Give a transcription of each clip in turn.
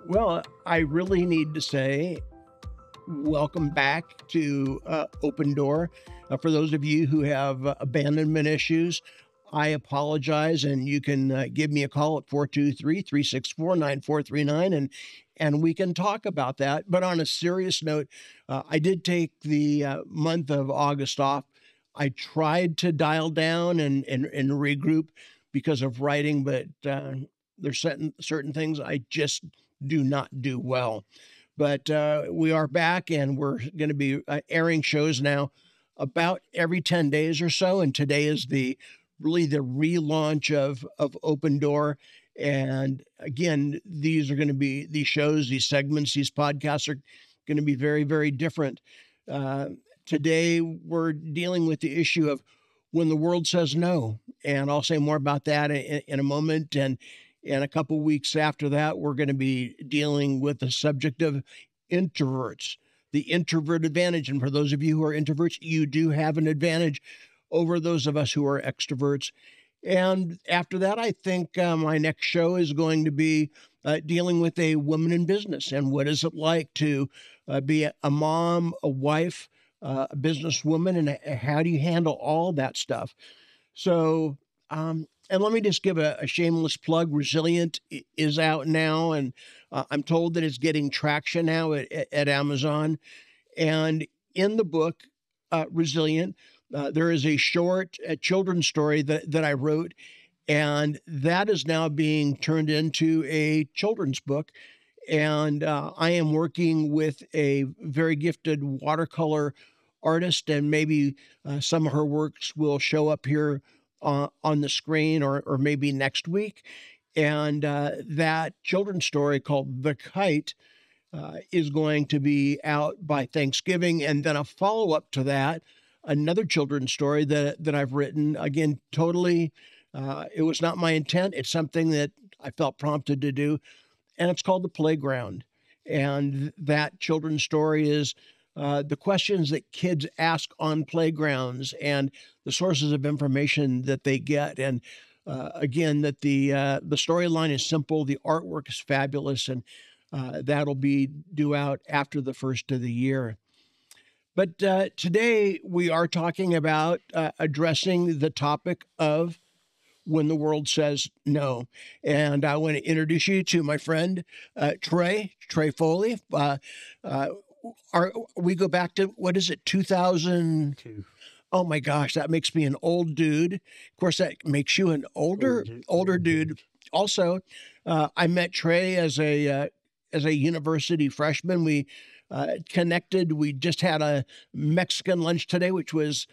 Well, I really need to say welcome back to Open Door. For those of you who have abandonment issues, I apologize, and you can give me a call at 423-364-9439, and we can talk about that. But on a serious note, I did take the month of August off. I tried to dial down and regroup because of writing, but there's certain things I just do not do well. But we are back, and we're going to be airing shows now about every 10 days or so. And today is really the relaunch of Open Door. And again, these shows, these segments, these podcasts are going to be very, very different. Today, we're dealing with the issue of when the world says no. And I'll say more about that in a moment. And a couple of weeks after that, we're going to be dealing with the subject of introverts, the introvert advantage. And for those of you who are introverts, you do have an advantage over those of us who are extroverts. And after that, I think my next show is going to be dealing with a woman in business and what is it like to be a mom, a wife, a businesswoman, and how do you handle all that stuff? So, and let me just give a shameless plug. Resilient is out now, and I'm told that it's getting traction now at Amazon. And in the book, Resilient, there is a short children's story that I wrote, and that is now being turned into a children's book. And I am working with a very gifted watercolor artist, and maybe some of her works will show up here on the screen or maybe next week. And that children's story called The Kite is going to be out by Thanksgiving. And then a follow-up to that, another children's story that I've written, again, totally, it was not my intent. It's something that I felt prompted to do. And it's called The Playground. And that children's story is the questions that kids ask on playgrounds and the sources of information that they get. And again, that the storyline is simple, the artwork is fabulous, and that'll be due out after the first of the year. But today we are talking about addressing the topic of when the world says no. And I want to introduce you to my friend, Tre Foley. We go back to, what is it, 2002? Oh my gosh, that makes me an old dude. Of course, that makes you an older dude. Also, I met Tre as a university freshman. We connected. We just had a Mexican lunch today, which was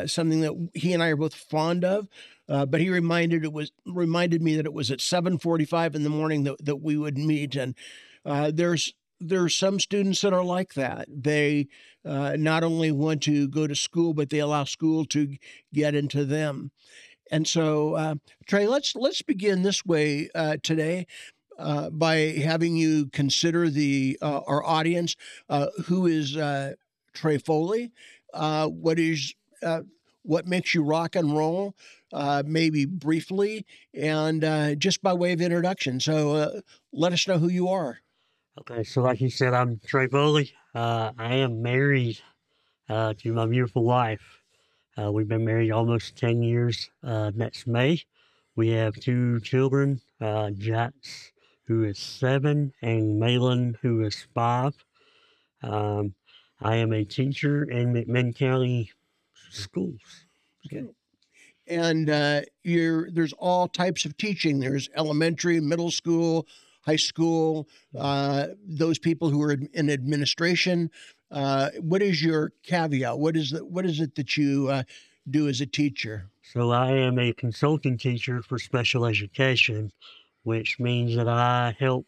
something that he and I are both fond of. But he reminded me that it was at 7:45 in the morning that we would meet. And there's some students that are like that. They not only want to go to school, but they allow school to get into them. And so, Tre, let's begin this way today by having you consider our audience. Who is Tre Foley? What makes you rock and roll? Maybe briefly, and just by way of introduction. So let us know who you are. Okay, so like you said, I'm Tre Foley. I am married to my beautiful wife. We've been married almost 10 years next May. We have 2 children, Jax, who is 7, and Malin, who is 5. I am a teacher in McMinn County schools. Okay. And there's all types of teaching. There's elementary, middle school, high school, those people who are in administration. What is your caveat? What is it that you do as a teacher? So I am a consulting teacher for special education, which means that I help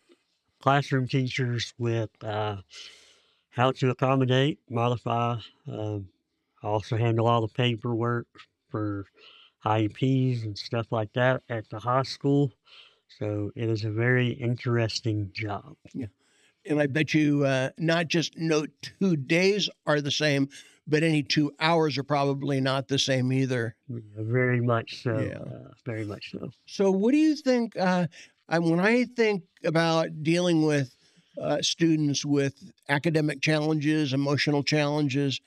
classroom teachers with how to accommodate, modify. I also handle all the paperwork for IEPs and stuff like that at the high school. So it is a very interesting job. Yeah. And I bet you not just no 2 days are the same, but any 2 hours are probably not the same either. Yeah, very much so. Yeah. Very much so. So what do you think, when I think about dealing with students with academic challenges, emotional challenges.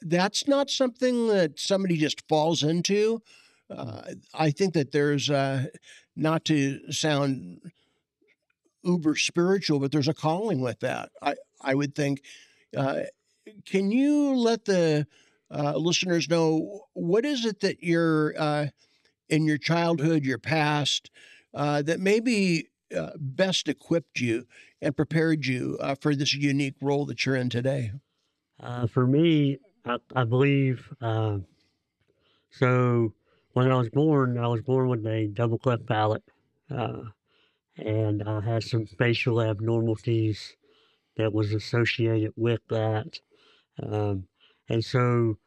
That's not something that somebody just falls into. I think that there's, not to sound uber spiritual, but there's a calling with that. I would think. Uh, can you let the listeners know what is it that you're in your childhood, your past, that maybe best equipped you and prepared you for this unique role that you're in today? For me, I believe, so when I was born with a double cleft palate, uh, and I had some facial abnormalities that was associated with that. Um, and so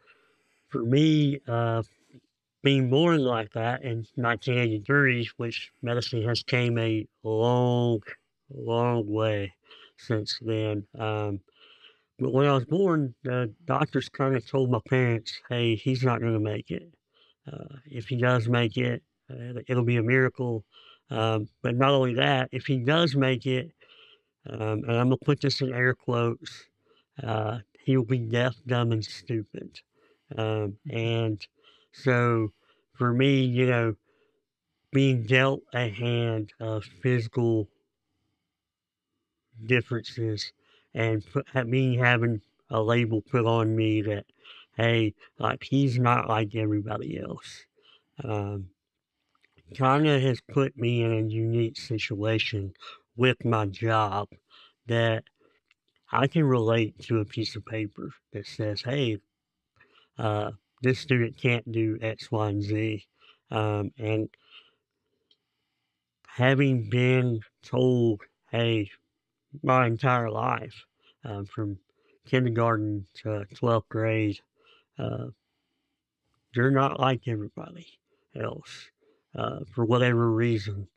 for me, being born like that in 1983, which medicine has came a long, long way since then. But when I was born, the doctors kind of told my parents, "Hey, he's not going to make it. If he does make it, it'll be a miracle. But not only that, if he does make it, and I'm gonna put this in air quotes, he'll be deaf, dumb, and stupid." And so, for me, being dealt a hand of physical differences and me having a label put on me that, hey, like he's not like everybody else, um, kind of has put me in a unique situation with my job that I can relate to a piece of paper that says, hey, uh, this student can't do X, Y, and Z. And having been told, hey, my entire life, from kindergarten to 12th grade, uh, you're not like everybody else for whatever reason.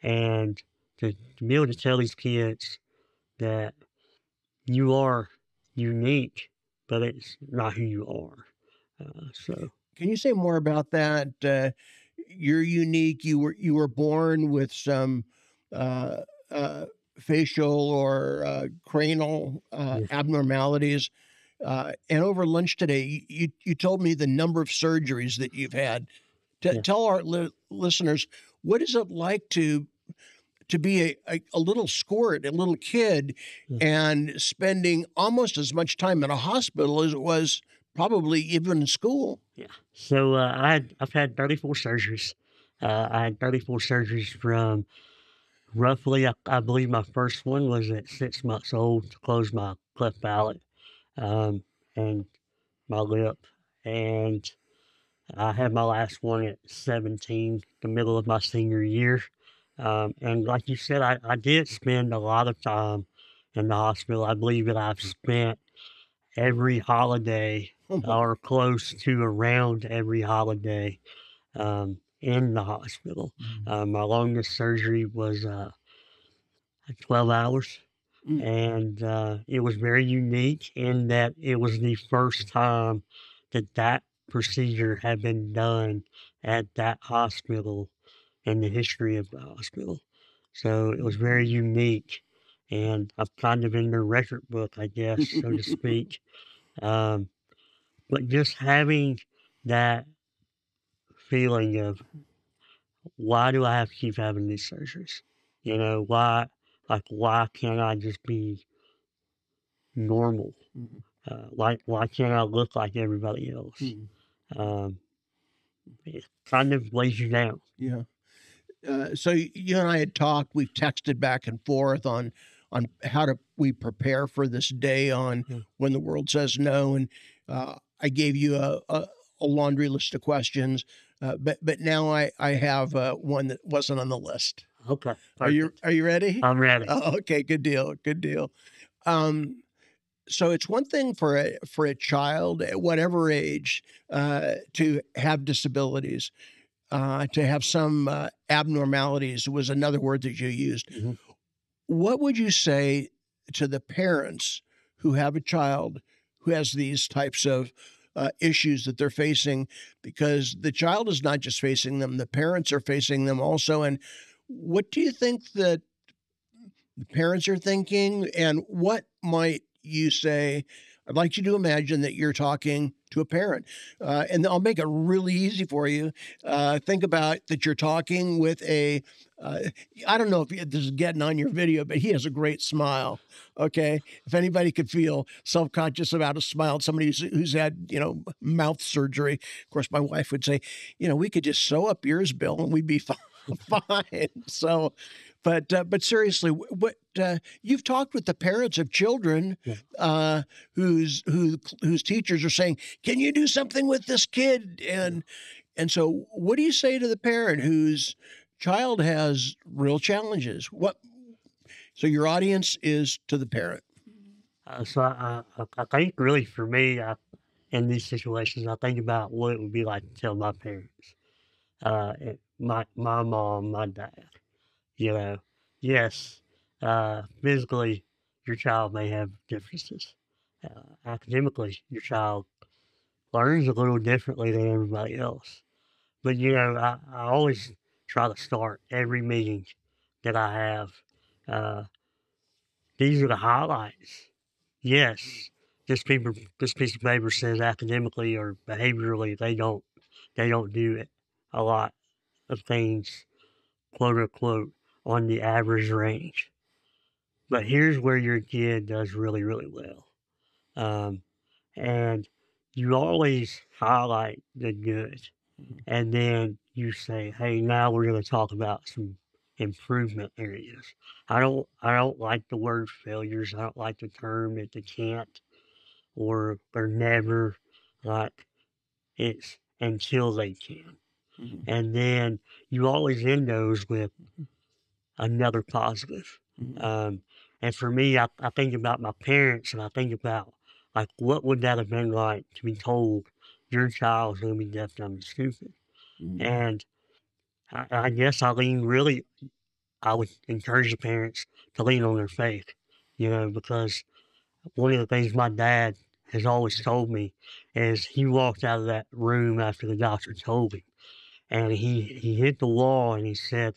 And to be able to tell these kids that you are unique, but it's not who you are. So Can you say more about that? You're unique. You were born with some uh, uh, facial or cranial yeah, abnormalities. And over lunch today, you told me the number of surgeries that you've had. yeah, Tell our listeners, what is it like to be a little squirt, a little kid, yeah, and spending almost as much time in a hospital as it was probably even in school? yeah. So I've had 34 surgeries. I had 34 surgeries from roughly, I believe my first one was at 6 months old to close my cleft palate, um, and my lip, and I had my last one at 17, the middle of my senior year. And like you said, I did spend a lot of time in the hospital. I believe that I've spent every holiday Oh my. or close to around every holiday in the hospital. My longest surgery was 12 hours. Mm. And it was very unique in that it was the first time that that procedure had been done at that hospital in the history of the hospital. So it was very unique, and I'm kind of in the record book, I guess, so to speak. Um, but just having that feeling of why do I have to keep having these surgeries? Why, like, why can't I just be normal? Mhm. Why can't I look like everybody else? Mhm. Um, it kind of weighs you down. Yeah. So you and I had talked. We've texted back and forth on how to we prepare for this day on Yeah. when the world says no, and I gave you a laundry list of questions, but now I have one that wasn't on the list. Okay, Are you perfect. are you ready? I'm ready. Oh, okay, good deal, good deal. Um, so it's one thing for a child at whatever age to have disabilities, to have some abnormalities was another word that you used. Hmm. What would you say to the parents who have a child who has these types of issues that they're facing? Because the child is not just facing them, the parents are facing them also. And what do you think that the parents are thinking, and what might you say? I'd like you to imagine that you're talking to a parent, and I'll make it really easy for you. Think about that you're talking with a. Uh, I don't know if this is getting on your video, but he has a great smile. Okay, if anybody could feel self-conscious about a smile, somebody who's had mouth surgery. Of course, my wife would say, we could just sew up yours, Bill, and we'd be fine. Fine. So, but seriously, what you've talked with the parents of children whose teachers are saying, "Can you do something with this kid?" And so, what do you say to the parent whose child has real challenges? So your audience is to the parent. I think really for me, in these situations, I think about what it would be like to tell my parents, my mom, my dad. You know, yes, physically, your child may have differences. Academically, your child learns a little differently than everybody else. But, I always try to start every meeting that I have. Uh, these are the highlights. Yes, this piece of paper says academically or behaviorally they don't do it. A lot of things, quote unquote, on the average range. But here's where your kid does really, really well. Um, and you always highlight the good. And then you say, hey, now we're going to talk about some improvement areas. I don't like the word failures. I don't like the term that they can't or they're never, like it's until they can. And then you always end those with another positive. Um, and for me, I think about my parents and I think about like what would that have been like to be told your child's going to be deaf, dumb, and stupid. And I guess I would encourage the parents to lean on their faith, because one of the things my dad has always told me is he walked out of that room after the doctor told him, and he hit the wall and he said,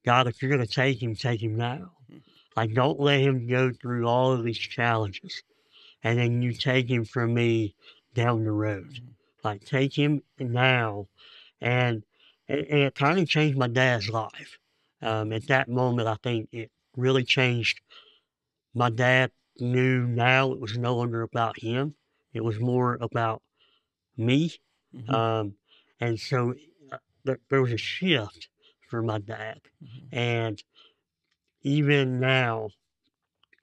God, if you're going to take him now. Like, don't let him go through all of these challenges, and then you take him from me down the road. Like, take him now, and it kind of changed my dad's life. At that moment, I think it really changed. My dad knew now it was no longer about him; it was more about me. Um, and so there was a shift for my dad, and even now,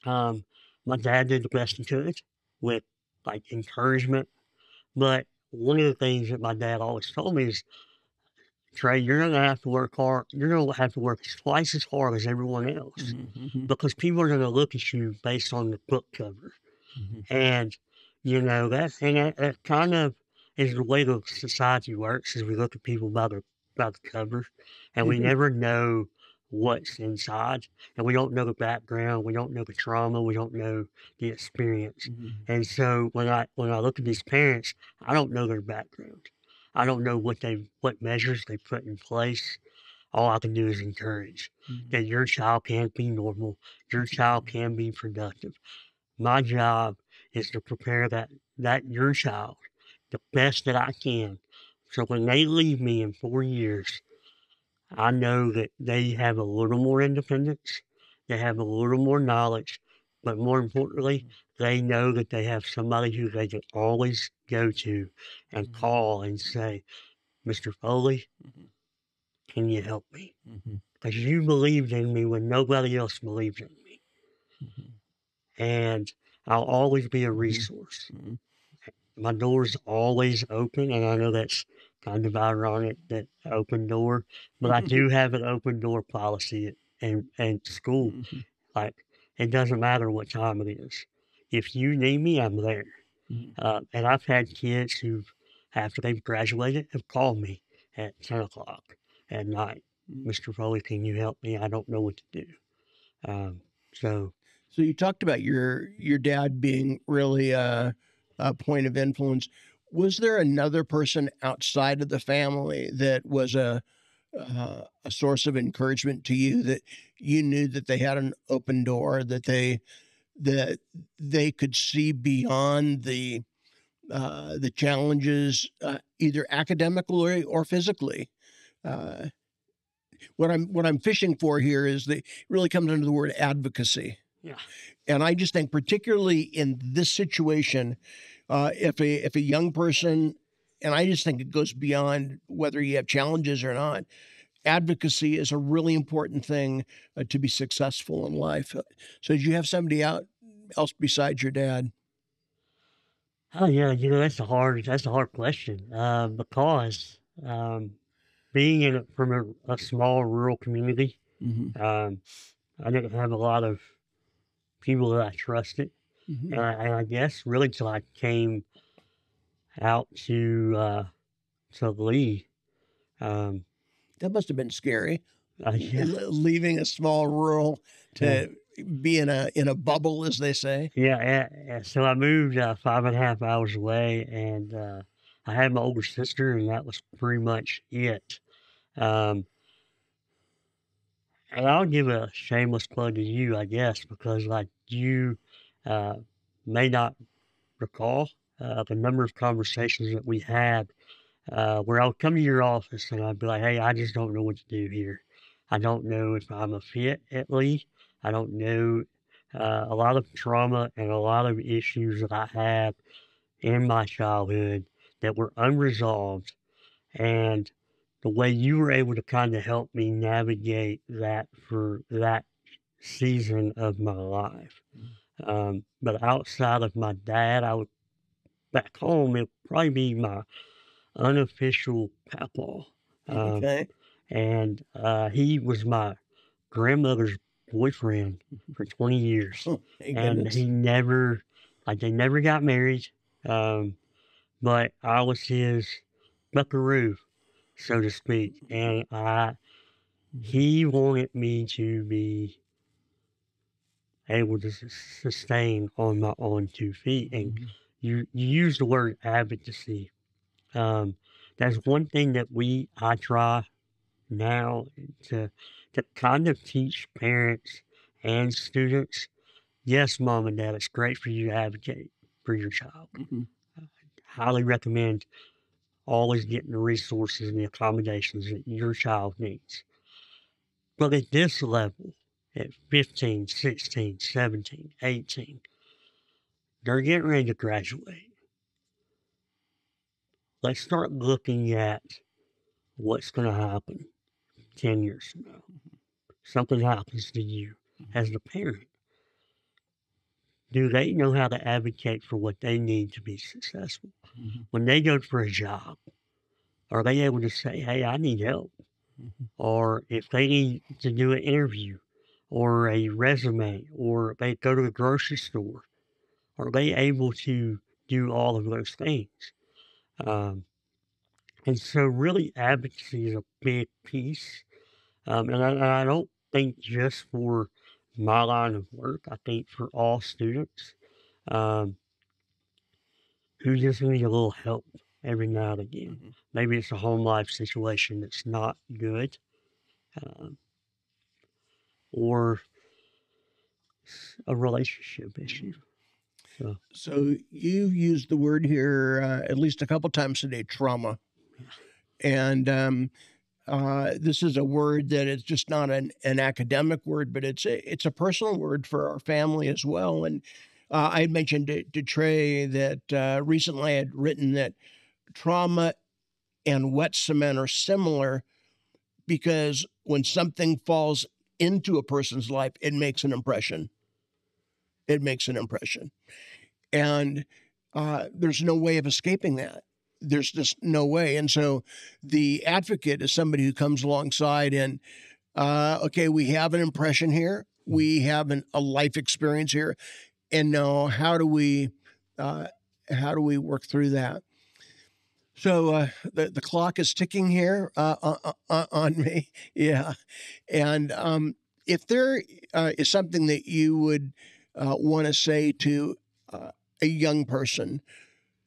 my dad did the best he could with like encouragement. But one of the things that my dad always told me is, Trey, you're going to have to work hard. You're going to have to work twice as hard as everyone else because people are going to look at you based on the book cover. And, that kind of is the way the society works is we look at people by the cover and we never know what's inside and we don't know the background, we don't know the trauma, we don't know the experience. And so when I look at these parents, I don't know their background. I don't know what measures they put in place. All I can do is encourage that your child can be normal, your child can be productive. My job is to prepare that your child the best that I can. So when they leave me in 4 years, I know that they have a little more independence, they have a little more knowledge, but more importantly, they know that they have somebody who they can always go to and call and say, Mr. Foley, can you help me? Because you believed in me when nobody else believed in me. And I'll always be a resource. My door's always open, and I know that's kind of ironic, that open door, but I do have an open door policy at school. Like, it doesn't matter what time it is. If you need me, I'm there. And I've had kids who, after they've graduated, have called me at 10 o'clock at night. Mr. Foley, can you help me? I don't know what to do. So So you talked about your dad being really a point of influence. Was there another person outside of the family that was a source of encouragement to you, that you knew that they had an open door, that they could see beyond the challenges, either academically or physically. Uh, what I'm fishing for here is that it really comes under the word advocacy. Yeah. And I just think, particularly in this situation, if a young person, and I just think it goes beyond whether you have challenges or not, advocacy is a really important thing to be successful in life. So, did you have somebody else besides your dad? Oh yeah, that's a hard question. Because being from a small rural community, Mm-hmm. um, I didn't have a lot of people that I trusted, Mm-hmm. and I guess really till I came out to Lee. Um, That must have been scary, yeah, leaving a small rural yeah, to be in a bubble, as they say. yeah. So I moved 5.5 hours away, and I had my older sister, and that was pretty much it. Um, and I'll give a shameless plug to you, I guess, because like you uh, may not recall the number of conversations that we had where I would come to your office and I'd be like, hey, I just don't know what to do here. I don't know if I'm a fit at Lee. I don't know a lot of trauma and a lot of issues that I had in my childhood that were unresolved. And the way you were able to kind of help me navigate that for that season of my life. But outside of my dad, I would back home, it would probably be my unofficial papa. Um, Okay. and he was my grandmother's boyfriend for 20 years. Oh, thank And goodness. he never, like, they never got married. But I was his buckaroo, so to speak. And he wanted me to be able to sustain on my own 2 feet. And Mhm. you use the word advocacy. Um, that's one thing that I try now to kind of teach parents and students. Yes, mom and dad, it's great for you to advocate for your child. Mhm. Highly recommend always getting the resources and the accommodations that your child needs. But at this level, at 15, 16, 17, 18, they're getting ready to graduate. Let's start looking at what's going to happen 10 years from now. Something happens to you as the parent. Do they know how to advocate for what they need to be successful? Mhm. When they go for a job, are they able to say, hey, I need help? Mhm. Or if they need to do an interview or a resume, or they go to the grocery store, are they able to do all of those things? Um, and so, really, advocacy is a big piece. And I don't think just for my line of work, I think for all students. Um, who just need a little help every now and again. Mhm. Maybe it's a home life situation that's not good, um, or a relationship issue. So, So you've used the word here at least a couple times today, trauma, and this is a word that is just not an academic word, but it's a personal word for our family as well. And I had mentioned to Trey that recently I had written that trauma and wet cement are similar because when something falls into a person's life, it makes an impression. It makes an impression. And there's no way of escaping that. There's just no way. And so the advocate is somebody who comes alongside and, okay, we have an impression here, we have a life experience here, and now uh, how do we work through that? So the clock is ticking here on me, yeah. And if there is something that you would want to say to a young person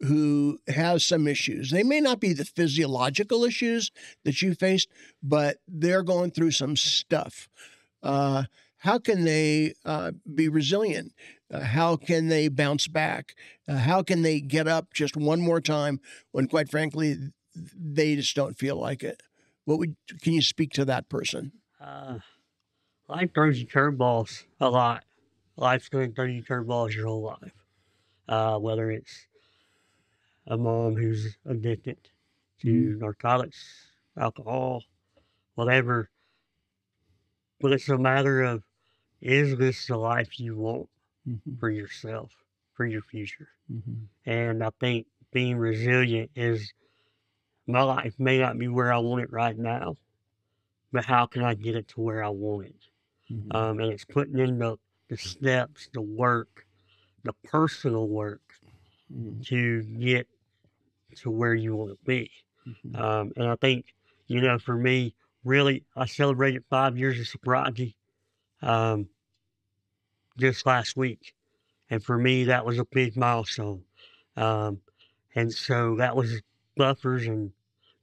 who has some issues. They may not be the physiological issues that you faced, but they're going through some stuff. How can they be resilient? How can they bounce back? How can they get up just one more time when, quite frankly, they just don't feel like it? Can you speak to that person? Life throws you curveballs a lot. Life's going to throw you curveballs your whole life. Whether it's a mom who's addicted to narcotics, alcohol, whatever. But it's a matter of, is this the life you want for yourself, for your future? And I think being resilient is, my life may not be where I want it right now, but how can I get it to where I want it? And it's putting in the steps, the work, the personal work to get to where you want to be. And I think, for me, really, I celebrated 5 years of sobriety just last week. And for me, that was a big milestone. And so that was buffers and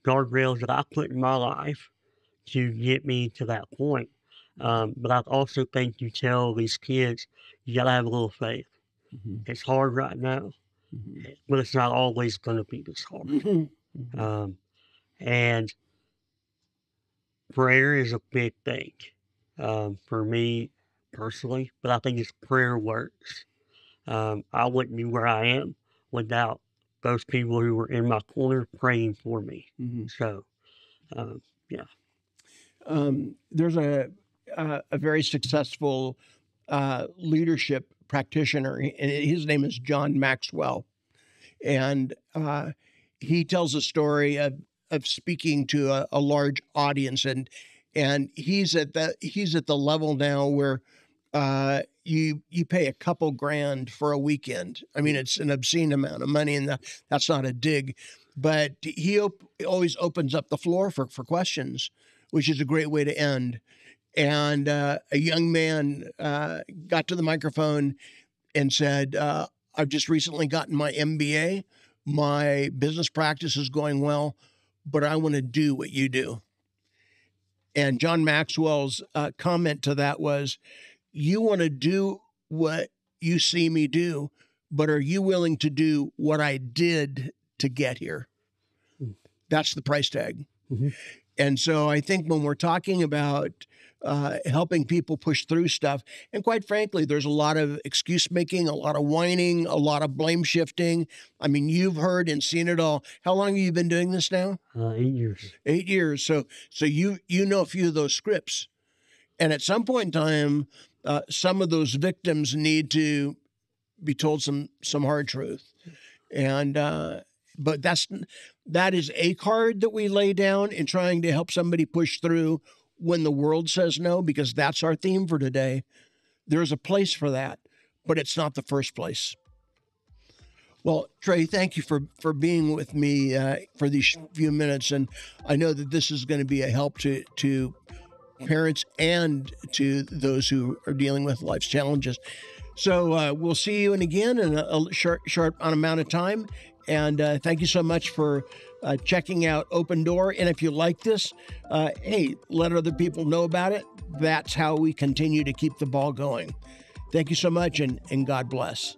guardrails that I put in my life to get me to that point. But I also think you tell these kids, you got to have a little faith. It's hard right now, but it's not always going to be this hard. And prayer is a big thing for me personally, but I think it's prayer works. I wouldn't be where I am without those people who were in my corner praying for me. So, yeah. There's a very successful leadership practitioner, and his name is John Maxwell, and he tells a story of speaking to a large audience, and he's at the level now where you pay a couple grand for a weekend. I mean, it's an obscene amount of money, and that's not a dig, but he always opens up the floor for questions, which is a great way to end. And a young man got to the microphone and said, I've just recently gotten my MBA. My business practice is going well, but I want to do what you do. And John Maxwell's comment to that was, you want to do what you see me do, but are you willing to do what I did to get here? That's the price tag. And so I think when we're talking about helping people push through stuff, and quite frankly, there's a lot of excuse making, a lot of whining, a lot of blame shifting. I mean, you've heard and seen it all. How long have you been doing this now? 8 years. 8 years. So you know a few of those scripts. And at some point in time, some of those victims need to be told some hard truth. And but that is a card that we lay down in trying to help somebody push through when the world says no, because that's our theme for today. There's a place for that, but it's not the first place. Well, Tre, thank you for being with me for these few minutes. And I know that this is going to be a help to parents and to those who are dealing with life's challenges. So we'll see you again in a short amount of time. And thank you so much for checking out Open Door. And if you like this, hey, let other people know about it. That's how we continue to keep the ball going. Thank you so much, and God bless.